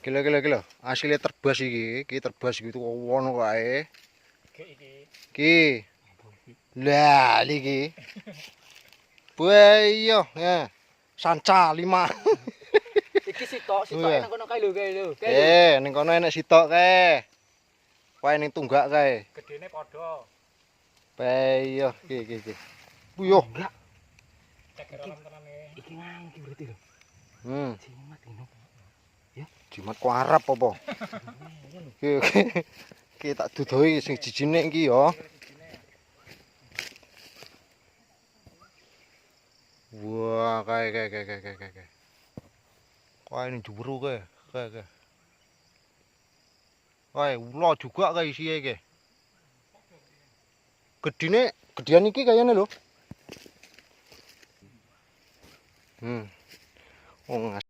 Kilo. Asile terbas iki terbas gitu wono kae. Iki. Iki. Lah iki. Buaya ya. Sanca 5. Iki sitok nang kono kae lho. Ning kono enek sitok kae. Wae ning tunggak kae. Gedene padha. Iya, iki. Buyuh. Enggak. Ceger alam tenane. Iki ngangki berarti lho. Jimat ngono. Ya, jimat ku Arab apa? Iki tak dudohi sing jijine iki ya. Wah, kae. Kae ini juru kae. Kae ula juga kae isinya iki. Gedean iki kayane lho. Oh,